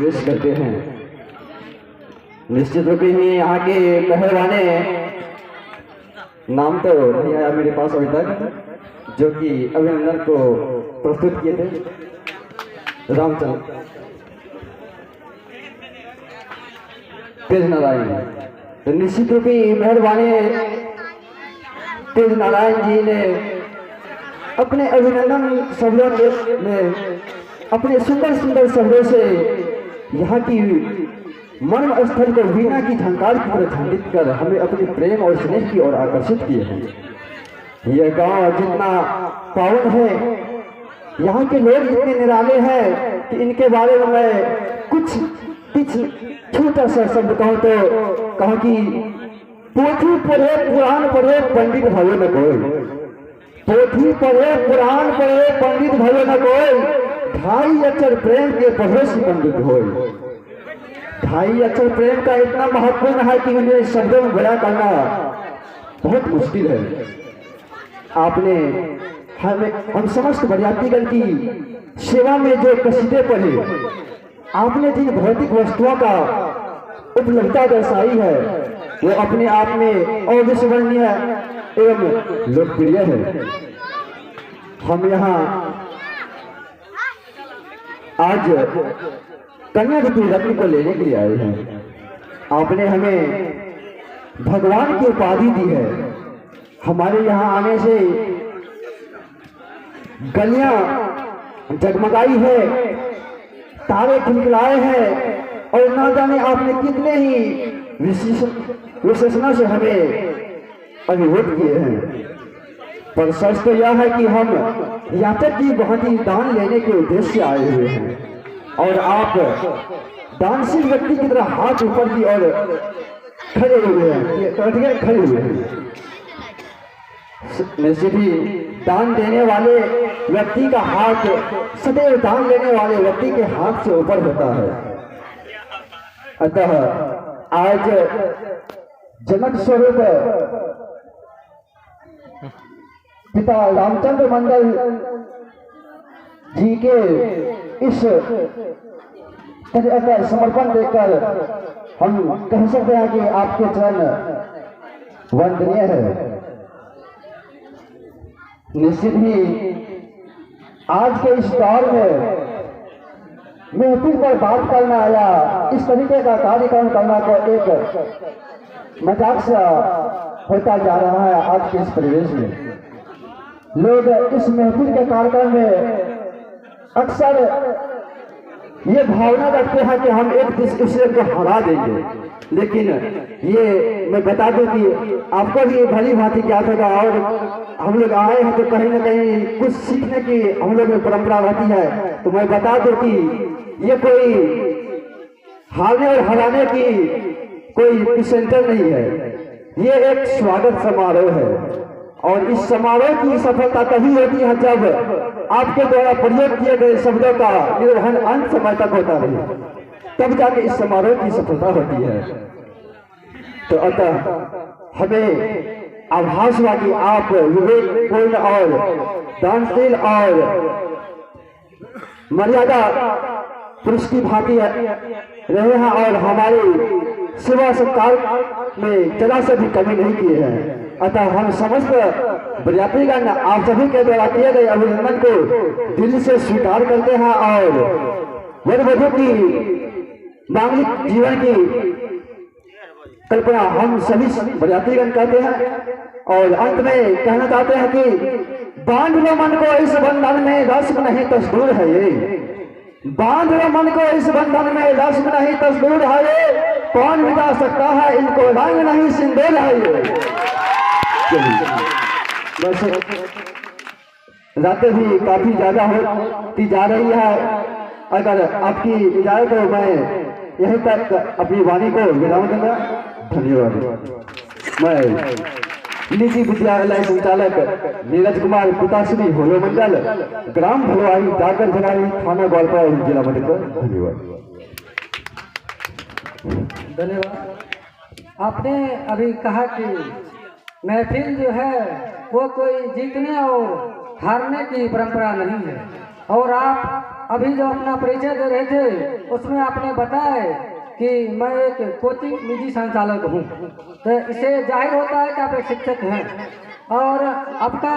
प्रवेश करते हैं। निश्चित रूप ही यहाँ के मेहरबाने नाम तो नहीं आया मेरे पास अभी तक, जो कि अभिनंदन को प्रस्तुत किए थे रामचंद्र तेज नारायण। तो निश्चित रूप ही मेहरबानी तेज नारायण जी ने अपने अभिनंदन शब्दों में अपने सुंदर सुंदर शब्दों से यहाँ की मर्म स्थल को वीणा की झंकार की तरह झंडित कर हमें अपने प्रेम और स्नेह की ओर आकर्षित किए हैं। यह गांव जितना पावन है, यहाँ के लोग इतने निराले हैं कि इनके बारे में मैं कुछ छोटा सा शब्द कहूँ तो कहा कि पोथी पढ़े पुराण पढ़े पंडित भवे न कोई, पोथी पढ़े पुराण पढ़े पंडित भवे न कोई, ढाई अक्षर प्रेम के पढ़े से पंडित होए। ढाई अक्षर प्रेम का इतना महत्वपूर्ण है कि उन्हें शब्दों में बयां करना बहुत मुश्किल है। आपने हम समस्त बरियातीगण की सेवा में जो कसीदे पढ़े, आपने जिन भौतिक वस्तुओं का उपलब्धता दर्शाई है, वो अपने आप में अविस्मरणीय एवं लोकप्रिय है। हम यहाँ आज कन्या रूपी रत्न को लेने के लिए आए हैं। आपने हमें भगवान की उपाधि दी है। हमारे यहाँ आने से गलियां जगमगाई है, तारे खिलखिलाए हैं और ना जाने आपने कितने ही विशेषणों से हमें अभिभूत किए हैं। पर सच तो यह है कि हम यहाँ तक की बहुत ही दान लेने के उद्देश्य से आए हुए हैं और आप दानशील व्यक्ति की तरह हाथ ऊपर की ओर खड़े हुए हैं। निश्चित ही दान देने वाले व्यक्ति का हाथ सदैव दान लेने वाले व्यक्ति के हाथ से ऊपर होता है। अतः आज जनक स्वरूप पिता रामचंद्र मंडल जी के इस तरह का समर्पण देकर हम कह सकते हैं कि आपके चरण वंदनीय है। निश्चित ही आज के इस दौर में महफिल पर बात करना या इस तरीके का कार्यक्रम करना को एक मजाक सा होता जा रहा है। आज के इस परिवेश में लोग इस महफिल के कार्यक्रम में अक्सर ये भावना रखते हैं कि हम एक दूसरे को हरा देंगे, लेकिन ये मैं बता दूं कि आपको भी भली भांति क्या होगा और हम लोग आए हैं तो कहीं ना कहीं कुछ सीखने की हम लोग में परंपरा रहती है। तो मैं बता दूं कि ये कोई हारने और हराने की कोई सेंटर नहीं है, ये एक स्वागत समारोह है और इस समारोह की सफलता तभी होती है जब आपके द्वारा प्रयोग किए गए शब्दों का निर्वहन अंत समय तक होता रहे, तब जाके इस समारोह की सफलता होती है। तो अतः हमें आभास हुआ कि आप विवेकपूर्ण और दानशील और मर्यादा पुरुष की भांति रहे हैं और हमारी सेवा सत्कार में जरा से भी कमी नहीं किए हैं। अतः हम समस्त बरियातीगण आप सभी के द्वारा किए गए अभिनंदन को दिल से स्वीकार करते हैं और वर वधू की मांगलिक जीवन की कल्पना हम सभी बरियातीगण करते हैं और अंत में कहना चाहते हैं कि बांध लो मन को इस बंधन में रस्म नहीं तस्दूर है ये, बांध लो मन को इस बंधन में रस्म नहीं तस्दूर है ये, कौन मिटा सकता है इनको रंग नहीं सिंदूर है ये। बस रातें भी काफी ज्यादा होती जा रही है। अगर आपकी इजाजत हो मैं यहीं तक अपनी वाणी को विराम दूंगा। धन्यवाद। मैं निजी विद्यालय संचालक नीरज कुमार पिताश्री होलो मंडल ग्राम भलवाही जाकर झलारी थाना ग्वालपाल जिला मधुपुर। धन्यवाद। आपने अभी कहा कि महफिल जो है वो कोई जीतने और हारने की परंपरा नहीं है और आप अभी जो अपना परिचय दे रहे थे उसमें आपने बताया कि मैं एक कोचिंग निजी संचालक हूँ, तो इससे जाहिर होता है कि आप एक शिक्षक हैं। और आपका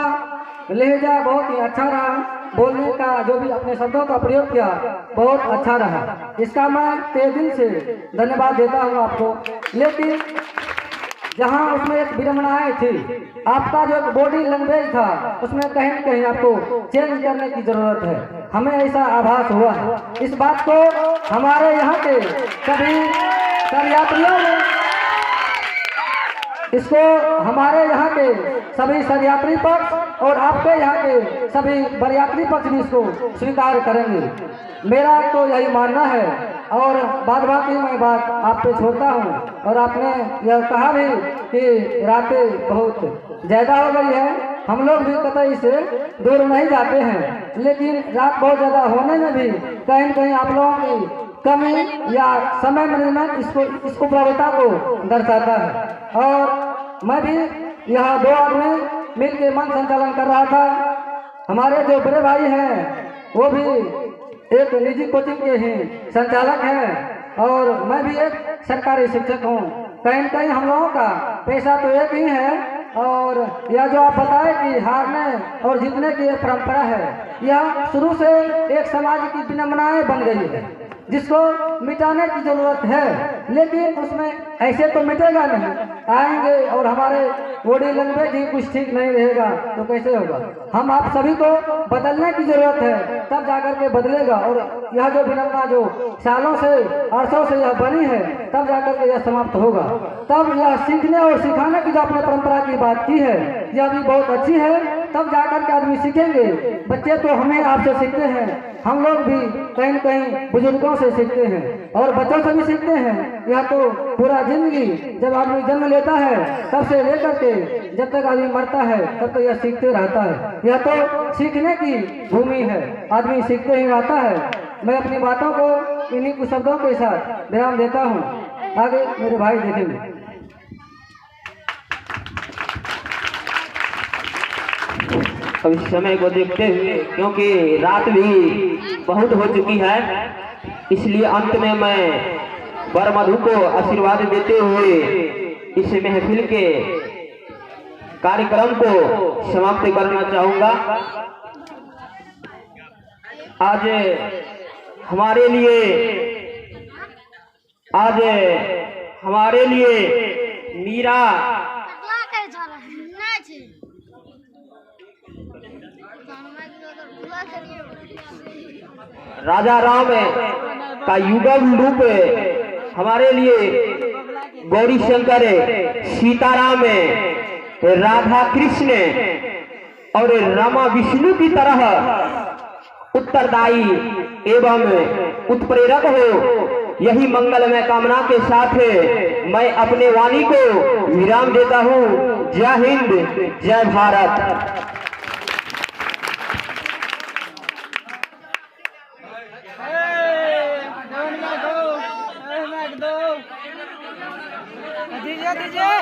लहजा बहुत ही अच्छा रहा, बोलने का जो भी अपने शब्दों का प्रयोग किया बहुत अच्छा रहा, इसका मैं तहे दिल से धन्यवाद देता हूँ आपको। लेकिन जहाँ उसमें एक विडम्बनाएं थी, आपका जो बॉडी लैंग्वेज था उसमें कहीं न कहीं आपको चेंज करने की जरूरत है, हमें ऐसा आभास हुआ है। इस बात को हमारे यहाँ के सभी यात्रियों ने, इसको हमारे यहाँ के सभी सदयात्री पक्ष और आपके यहाँ के सभी बरयात्री पक्ष भी इसको स्वीकार करेंगे, मेरा तो यही मानना है। और बाद बाकी मैं बात आप पे छोड़ता हूँ। और आपने यह कहा भी कि रातें बहुत ज़्यादा हो गई है, हम लोग भी कतई से दूर नहीं जाते हैं, लेकिन रात बहुत ज़्यादा होने में भी कहीं न कहीं आप लोगों की कमी या समय मैनेजमेंट इसको प्रभावता को दर्शाता है। और मैं भी यह 2 आदमी मिल के मन संचालन कर रहा था। हमारे जो बड़े भाई हैं वो भी एक निजी कोचिंग के ही संचालक हैं और मैं भी एक सरकारी शिक्षक हूँ। कहीं न कहीं हम लोगों का पैसा तो एक ही है। और यह जो आप बताए कि हारने और जीतने की एक परंपरा है, यह शुरू से एक समाज की विडंबनाएं बन गई है जिसको मिटाने की जरूरत है। लेकिन उसमें ऐसे तो मिटेगा नहीं, आएंगे और हमारे बॉडी लैंग्वेज ही कुछ ठीक नहीं रहेगा तो कैसे होगा। हम आप सभी को बदलने की जरूरत है, तब जाकर के बदलेगा। और यह जो विडंबना जो सालों से अरसों से यह बनी है, तब जाकर के यह समाप्त होगा। तब यह सीखने और सिखाने की जो आपने परंपरा की बात की है, यह भी बहुत अच्छी है। तब जाकर के आदमी सीखेंगे। बच्चे तो हमें आपसे सीखते हैं, हम लोग भी कहीं न कहीं बुजुर्गों से सीखते हैं और बच्चों से भी सीखते हैं। यह तो पूरा जिंदगी जब आदमी जन्म लेता है तब से लेकर के जब तक आदमी मरता है तब तक यह सीखते रहता है। यह तो सीखने की भूमि है, आदमी सीखते ही रहता है। मैं अपनी बातों को इन्हीं कुछ शब्दों के साथ विराम देता हूँ, आगे मेरे भाई देखेंगे। अब इस समय को देखते हुए, क्योंकि रात भी बहुत हो चुकी है, इसलिए अंत में मैं वर मधु को आशीर्वाद देते हुए इस महफिल के कार्यक्रम को समाप्त करना चाहूँगा। आज हमारे लिए मीरा राजा राम का युगल रूप, हमारे लिए गौरी शंकर सीताराम, राधा कृष्ण और रमा विष्णु की तरह उत्तरदायी एवं उत्प्रेरक हो, यही मंगलमय कामना के साथ मैं अपने वाणी को विराम देता हूँ। जय हिंद, जय भारत। दीजिए